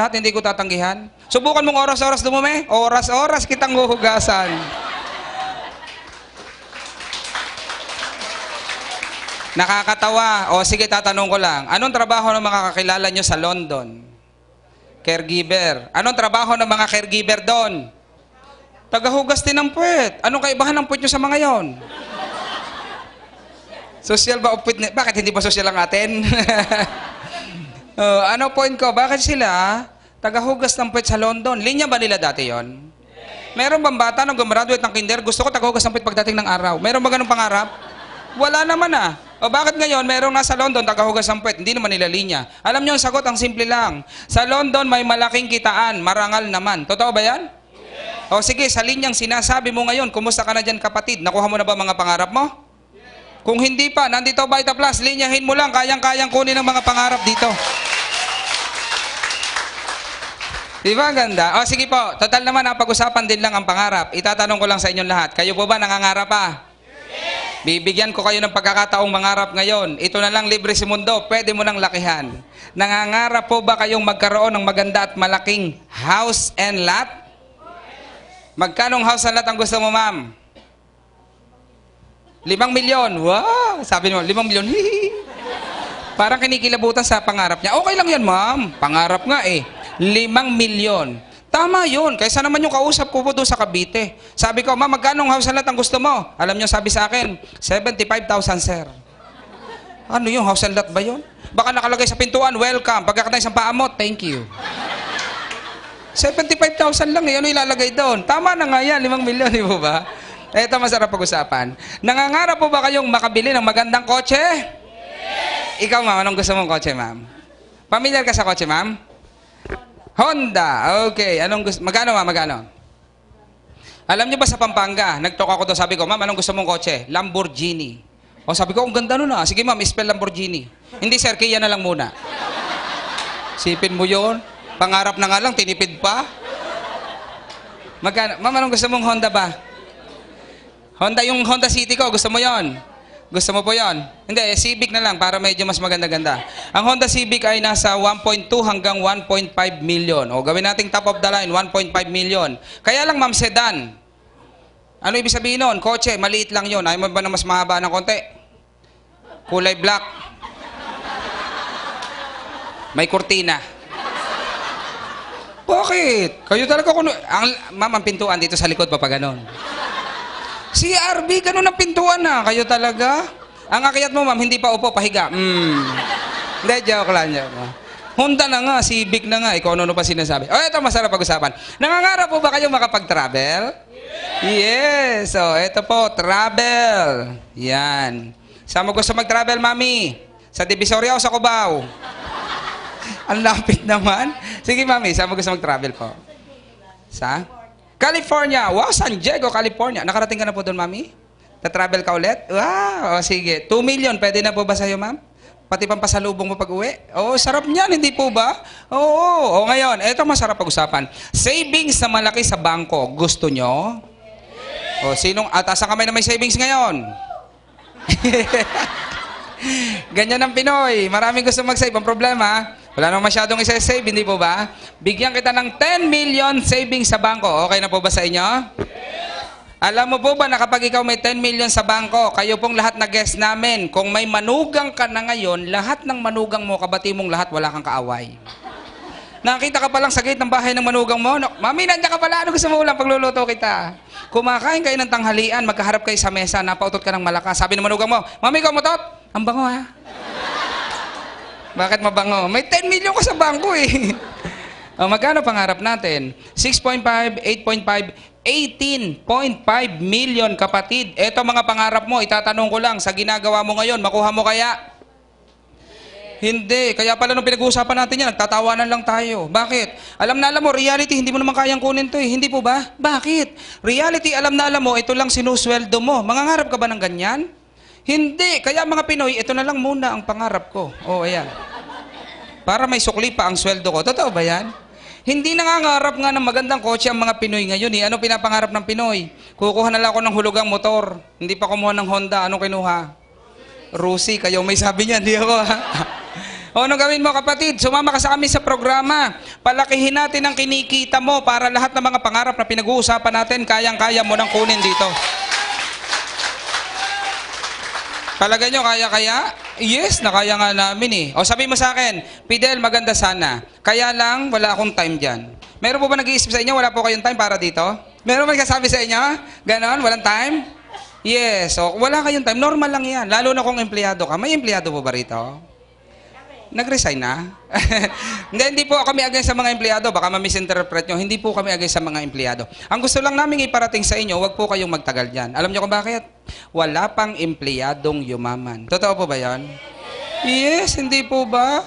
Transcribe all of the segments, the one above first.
lahat, hindi ko tatanggihan. Subukan mong oras-oras dumumi. Oras-oras kitang huhugasan. Nakakatawa. O sige, tatanong ko lang. Anong trabaho ng mga kakilala nyo sa London? Caregiver. Anong trabaho ng mga caregiver doon? Tagahugas din ng puwet. Anong kaibahan ng puwet nyo sa mga yon? Social ba o puwet? Bakit hindi ba social ang atin? Ano point ko? Bakit sila tagahugas ng puwet sa London? Linya ba nila dati yon? Meron bang bata nang gumraduate ng kinder? Gusto ko tagahugas ng puwet pagdating ng araw. Meron ba ganung pangarap? Wala naman ah. O bakit ngayon merong nasa London tagahugas ng puwet? Hindi naman nila linya. Alam nyo ang sagot, ang simple lang. Sa London may malaking kitaan, marangal naman. Totoo ba yan? Yes. O sige, sa linyang sinasabi mo ngayon, kumusta ka na dyan kapatid? Nakuha mo na ba mga pangarap mo? Kung hindi pa, nandito Vita Plus, linyahin mo lang, kayang-kayang kunin ang mga pangarap dito. Di ba ganda? O sige po, total naman pag-usapan din lang ang pangarap. Itatanong ko lang sa inyong lahat, kayo po ba nangangarap pa? Yes. Bibigyan ko kayo ng pagkakataong mangarap ngayon. Ito na lang, libre si mundo, pwede mo nang lakihan. Nangangarap po ba kayong magkaroon ng maganda at malaking house and lot? Magkanong house and lot ang gusto mo, ma'am? 5 milyon. Wow! Sabi mo, 5 milyon. Parang kinikilabutan sa pangarap niya. Okay lang yan, ma'am. Pangarap nga eh. 5 milyon. Tama yun. Kaysa naman yung kausap ko po doon sa Cavite. Sabi ko, ma'am, magkano house and lot ang gusto mo? Alam niyo, sabi sa akin, 75,000, sir. Ano yung house and lot ba yun? Baka nakalagay sa pintuan, welcome. Pagkakatay sa paa mo, thank you. 75,000 lang eh. Ano ilalagay doon? Tama na nga yan, 5 milyon, di ba ba? Ito masarap pag-usapan. Nangangarap po ba kayong makabili ng magandang kotse? Yes! Ikaw, ma'am, anong gusto mong kotse, ma'am? Pamilyar ka sa kotse, ma'am? Honda. Okay. Anong gusto? Magkano, ma'am? Magkano? Alam niyo ba sa Pampanga, nagtalk ako doon, sabi ko, ma'am, anong gusto mong kotse? Lamborghini. O sabi ko, ang ganda nun ah. Sige, ma'am, spell Lamborghini. Hindi, sir, Kia na lang muna. Sipin mo yon. Pangarap na nga lang, tinipid pa. Magkano? Ma'am, anong gusto mong Honda ba? Honda, yung Honda City ko, gusto mo yon? Gusto mo po yon? Hindi, Civic na lang para medyo mas maganda-ganda. Ang Honda Civic ay nasa 1.2 hanggang 1.5 million. O gawin nating top of the line, 1.5 million. Kaya lang, ma'am, sedan. Ano ibig sabihin nun? Kotse, maliit lang yun. Ayaw mo ba na mas mahaba ng konti? Kulay black. May kurtina. Bakit? Kayo talaga kung... Ma'am, ang pintuan dito sa likod pa pa ganon. CRB, ganun ang pintuan na. Kayo talaga? Ang akyat mo, ma'am, hindi pa upo, pahiga. Hindi, joke lang. Honda na nga, Civic na nga. Ikaw ano pa sinasabi. O, ito masarap pag-usapan. Nangangarap po ba kayo makapag-travel? Yes. So, ito po, travel. Yan. Saan mo gusto mag-travel, mami? Sa Divisoria o sa Cubao? Ang lapit naman. Sige, mami, saan mo gusto mag-travel po? Sa? California. Wow, San Diego, California. Nakarating ka na po doon, mami? Na-travel ka ulit? Wow, o sige. 2 million, pwede na po ba sa'yo, ma'am? Pati pampasalubong mo pag-uwi? Oo, sarap niyan, hindi po ba? Oo, ngayon, eto masarap pag-usapan. Savings na malaki sa bangko. Gusto nyo? O, sinong, ataas ang kamay na may savings ngayon? Ganyan ang Pinoy. Maraming gusto mag-save. Ang problema, wala naman masyadong isa-save, hindi po ba? Bigyan kita ng 10 million savings sa bangko. Okay na po ba sa inyo? Alam mo po ba na kapag ikaw may 10 million sa bangko, kayo pong lahat na guest namin, kung may manugang ka na ngayon, lahat ng manugang mo, kabati mong lahat, wala kang kaaway. Nakita ka palang sa gate ng bahay ng manugang mo, no, mami, nandiyan ka pala, ano gusto mo ulam, pagluluto kita. Kumakain kayo ng tanghalian, magkaharap kayo sa mesa, napautot ka ng malakas. Sabi ng manugang mo, mami, ikaw mutot? Ang bango ha? Bakit mabango? May 10 million ka sa bangko eh. O, magkano pangarap natin? 6.5, 8.5, 18.5 million kapatid. Eto mga pangarap mo, itatanong ko lang, sa ginagawa mo ngayon, makuha mo kaya? Hindi. Kaya pala nung pinag-uusapan natin yan, nagtatawanan lang tayo. Bakit? Alam na alam mo, reality, hindi mo naman kayang kunin to eh. Hindi po ba? Bakit? Reality, alam na alam mo, ito lang sinusweldo mo. Mangangarap ka ba ng ganyan? Hindi. Kaya mga Pinoy, ito na lang muna ang pangarap ko. O, ayan. Para may sukli pa ang sweldo ko. Totoo ba yan? Hindi nangangarap nga ng magandang kotse ang mga Pinoy ngayon eh. Ano pinapangarap ng Pinoy? Kukuha na lang ako ng hulugang motor. Hindi pa kumuha ng Honda. Anong kinuha? Rusi. Kayo may sabi niya. Hindi ako ha. O ano gawin mo kapatid? Sumama ka sa amin sa programa. Palakihin natin ang kinikita mo para lahat ng mga pangarap na pinag-uusapan natin, kayang-kaya mo nang kunin dito. Palagay nyo, kaya-kaya? Yes, nakaya nga namin eh. O sabi mo sa akin, Fidel, maganda sana. Kaya lang, wala akong time dyan. Meron po ba nag-iisip sa inyo, wala po kayong time para dito? Meron ba nagsasabi sa inyo? Ganon, walang time? Yes, so wala kayong time. Normal lang yan. Lalo na kung empleyado ka. May empleyado po ba rito? Nag-resign na? Hindi po kami against sa mga empleyado. Baka ma-misinterpret nyo. Hindi po kami against sa mga empleyado. Ang gusto lang namin iparating sa inyo, wag po kayong magtagal dyan. Alam nyo kung bakit? Wala pang empleyadong yumaman. Totoo po ba yan? Yes, hindi po ba?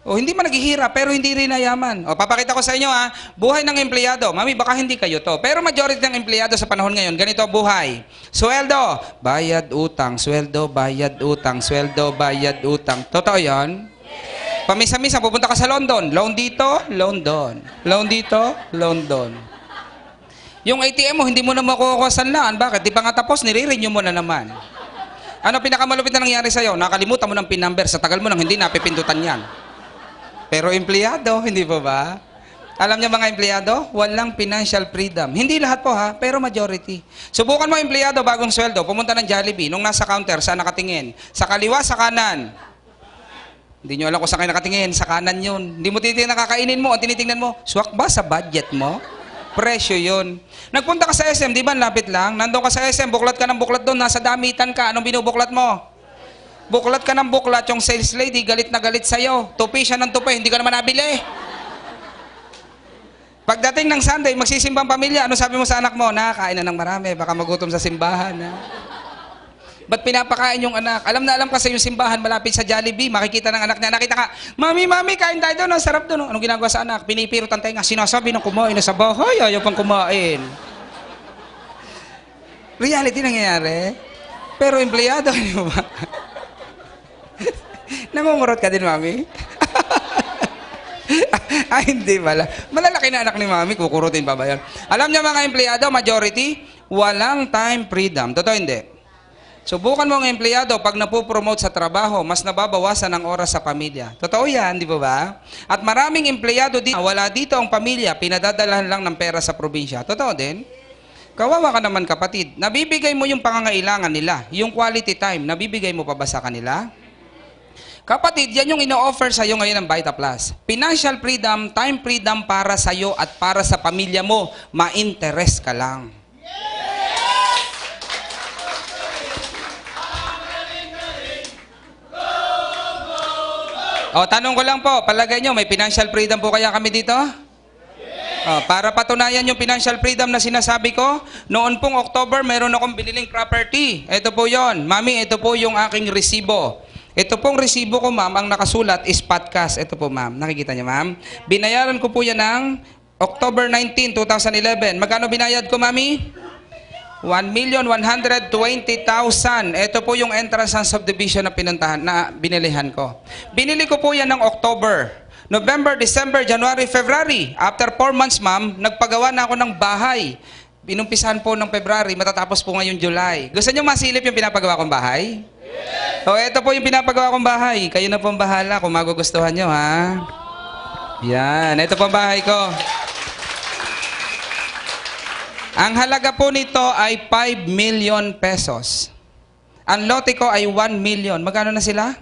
O hindi man naghihirap, pero hindi rin nayaman. O papakita ko sa inyo ha, buhay ng empleyado. Mami, baka hindi kayo to. Pero majority ng empleyado sa panahon ngayon, ganito buhay. Sweldo, bayad utang, sweldo, bayad utang, sweldo, bayad utang. Totoo yan? Pamisa-misa, pupunta ka sa London. Loan dito, loan doon. Loan dito, loan doon. Yung ATM mo, hindi mo na makukuha sanlaan. Bakit? Di pa nga tapos, nire-renew mo na naman. Ano pinakamalupit na nangyari sa'yo? Nakalimutan mo ng PIN number. Sa tagal mo nang hindi napipindutan yan. Pero empleyado, hindi po ba? Alam niyo mga empleyado, walang financial freedom. Hindi lahat po ha, pero majority. Subukan mo empleyado, bagong sweldo, pumunta ng Jollibee, nung nasa counter, saan nakatingin? Sa kaliwa, sa kanan. Hindi nyo alam kung saan kayo nakatingin, sa kanan yun. Hindi mo tinitingnan kakainin mo, ang tinitingnan mo, swak ba sa budget mo? Presyo yun. Nagpunta ka sa SM, di ba lapit lang? Nandun ka sa SM, buklat ka ng buklat doon, nasa damitan ka, anong binubuklat mo? Buklat ka ng buklat, yung sales lady, galit na galit sa'yo. Tupi siya ng tupi, hindi ka naman nabili. Pagdating ng Sunday, magsisimbang pamilya, ano sabi mo sa anak mo? Nakakain na ng marami, baka magutom sa simbahan. Ha? Ba't pinapakain yung anak? Alam na alam kasi yung simbahan malapit sa Jollibee, makikita ng anak niya, nakita ka, Mami, kain tayo doon, ang sarap doon. Anong ginagawa sa anak? Pinipirot ang tenga, sinasabi ng kumain na sa bahay, ayaw pang kumain. Reality nangyayari. Pero empleyado, di ba? Nangungurot ka din, Mami? Ay, hindi pala. Malalaki na anak ni Mami, kukurutin pa ba yan? Alam niyo mga empleyado, majority, walang time freedom. Totoo hindi? Subukan mo ang empleyado pag napopromote sa trabaho, mas nababawasan ang oras sa pamilya. Totoo yan, di ba ba? At maraming empleyado dito, wala dito ang pamilya, pinadadalahan lang ng pera sa probinsya. Totoo din? Kawawa ka naman kapatid. Nabibigay mo yung pangangailangan nila, yung quality time, nabibigay mo pa ba sa kanila? Kapatid, yan yung ino-offer sa'yo ngayon ng Vita Plus. Financial freedom, time freedom para sa'yo at para sa pamilya mo. Ma-interest ka lang. O, tanong ko lang po, palagay nyo, may financial freedom po kaya kami dito? O, para patunayan yung financial freedom na sinasabi ko, noon pong October, meron akong biniling property. Ito po yon. Mami, ito po yung aking resibo. Ito pong resibo ko, ma'am, ang nakasulat is podcast. Ito po, ma'am. Nakikita niyo, ma'am? Binayaran ko po yan ng October 19, 2011. Magkano binayad ko, mami? 1,120,000. Ito po yung entrance ng subdivision na pinuntahan, na binilihan ko. Binili ko po yan ng October. November, December, January, February. After 4 months, ma'am, nagpagawa na ako ng bahay. Binumpisahan po ng February, matatapos po ngayon July. Gusto nyo masilip yung pinapagawa kong bahay? Yes! O, ito po yung pinapagawa kong bahay. Kayo na pong bahala kung magugustuhan nyo, ha? Yan, ito po ang bahay ko. Ang halaga po nito ay 5 million pesos. Ang lote ko ay 1 million. Magkano na sila?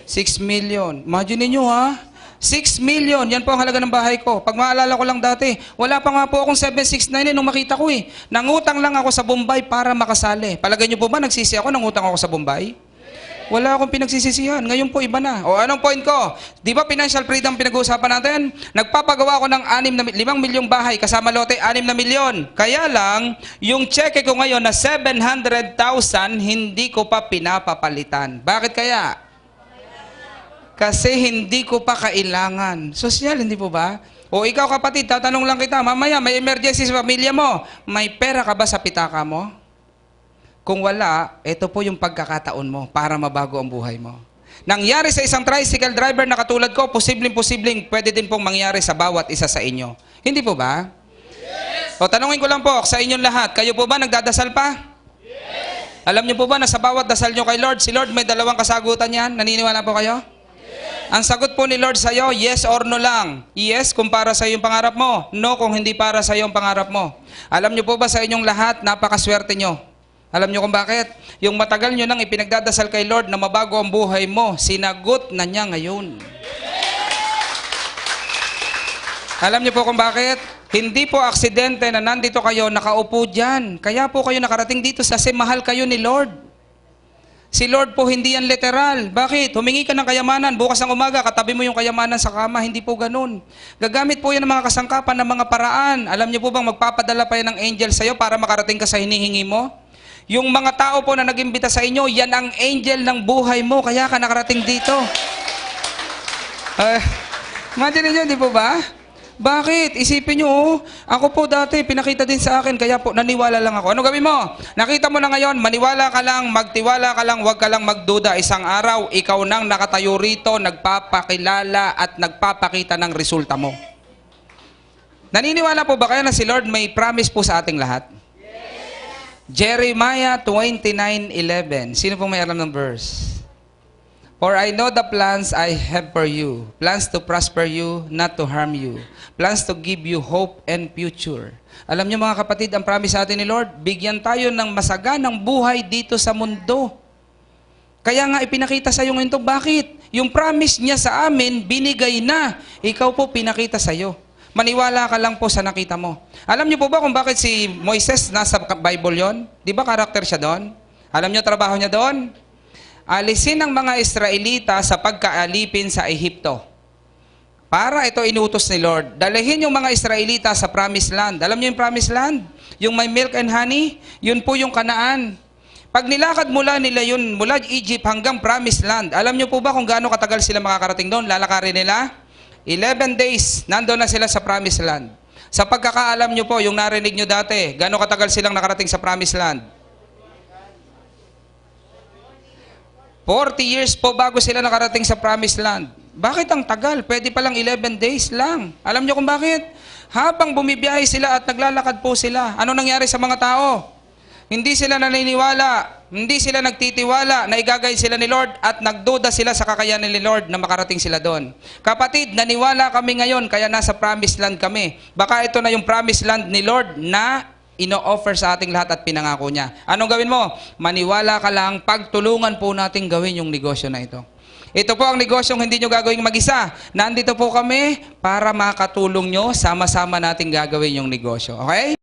6 million. Imagine niyo ha? 6 million. Yan po ang halaga ng bahay ko. Pag maalala ko lang dati, wala pa nga po akong 769 nung makita ko eh. Nangutang lang ako sa Bombay para makasali. Palagay niyo po ba nagsisi ako, nangutang ako sa Bombay? Wala akong pinagsisisihan. Ngayon po iba na. O anong point ko? Di ba financial freedom pinag-uusapan natin? Nagpapagawa ako ng 5 milyong bahay kasama lote 6 na milyon. Kaya lang, yung cheque ko ngayon na 700,000 hindi ko pa pinapapalitan. Bakit kaya? Kasi hindi ko pa kailangan. Sosyal, hindi po ba? O ikaw kapatid, tatanong lang kita, mamaya may emergency sa pamilya mo. May pera ka ba sa pitaka mo? Kung wala, ito po yung pagkakataon mo para mabago ang buhay mo. Nangyari sa isang tricycle driver na katulad ko, posibleng pwede din pong mangyari sa bawat isa sa inyo. Hindi po ba? Yes! O tanungin ko lang po sa inyong lahat, kayo po ba nagdadasal pa? Yes! Alam niyo po ba na sa bawat dasal niyo kay Lord, si Lord may 2 kasagutan yan? Naniniwala po kayo? Yes! Ang sagot po ni Lord sa'yo, yes or no lang. Yes kung para sa yung pangarap mo. No kung hindi para sa yung pangarap mo. Alam niyo po ba sa inyong lahat, napakaswerte nyo. Alam niyo kung bakit? Yung matagal nyo nang ipinagdadasal kay Lord na mabago ang buhay mo, sinagot na niya ngayon. Alam niyo po kung bakit? Hindi po aksidente na nandito kayo, nakaupo dyan. Kaya po kayo nakarating dito kasi mahal kayo ni Lord. Si Lord po hindi yan literal. Bakit? Humingi ka ng kayamanan. Bukas ng umaga, katabi mo yung kayamanan sa kama. Hindi po ganun. Gagamit po yan ng mga kasangkapan, ng mga paraan. Alam niyo po bang magpapadala pa yan ng angel sa'yo para makarating ka sa hinihingi mo? Yung mga tao po na nag-imbita sa inyo, yan ang angel ng buhay mo. Kaya ka nakarating dito. Imagine niyo, di po ba? Bakit? Isipin nyo, ako po dati, pinakita din sa akin, kaya po naniwala lang ako. Ano gawin mo? Nakita mo na ngayon, maniwala ka lang, magtiwala ka lang, huwag ka lang magduda. Isang araw, ikaw nang nakatayo rito, nagpapakilala at nagpapakita ng resulta mo. Naniniwala po ba kayo na si Lord may promise po sa ating lahat? Jeremiah 29:11. Sino po may alam ng verse? For I know the plans I have for you, plans to prosper you, not to harm you, plans to give you hope and future. Alam niyo mga kapatid, ang promise sa atin ni Lord, bigyan tayo ng masaganang buhay dito sa mundo. Kaya nga ipinakita sa iyo ngayon ito, bakit? Yung promise niya sa amin, binigay na. Ikaw po pinakita sa iyo. Maniwala ka lang po sa nakita mo. Alam niyo po ba kung bakit si Moises nasa Bible yon? Di ba karakter siya doon? Alam niyo trabaho niya doon? Alisin ang mga Israelita sa pagkaalipin sa Ehipto. Para ito inutos ni Lord. Dalahin yung mga Israelita sa Promised Land. Alam niyo yung Promised Land? Yung may milk and honey? Yun po yung Kanaan. Pag nilakad mula nila yun, mula Egypt hanggang Promised Land, alam niyo po ba kung gaano katagal sila makakarating doon? Lalakarin nila? 11 days, nandoon na sila sa Promised Land. Sa pagkakaalam niyo po, yung narinig niyo dati, gaano katagal silang nakarating sa Promised Land? 40 years po bago sila nakarating sa Promised Land. Bakit ang tagal? Pwede palang 11 days lang. Alam niyo kung bakit? Habang bumibiyahe sila at naglalakad po sila, ano nangyari sa mga tao? Hindi sila naniniwala, hindi sila nagtitiwala na igagay sila ni Lord at nagduda sila sa kakayanan ni Lord na makarating sila doon. Kapatid, naniwala kami ngayon kaya nasa Promised Land kami. Baka ito na yung Promised Land ni Lord na ino-offer sa ating lahat at pinangako niya. Anong gawin mo? Maniwala ka lang, pagtulungan po natin gawin yung negosyo na ito. Ito po ang negosyong hindi nyo gagawin mag-isa. Nandito po kami para makatulong nyo, sama-sama natin gagawin yung negosyo. Okay?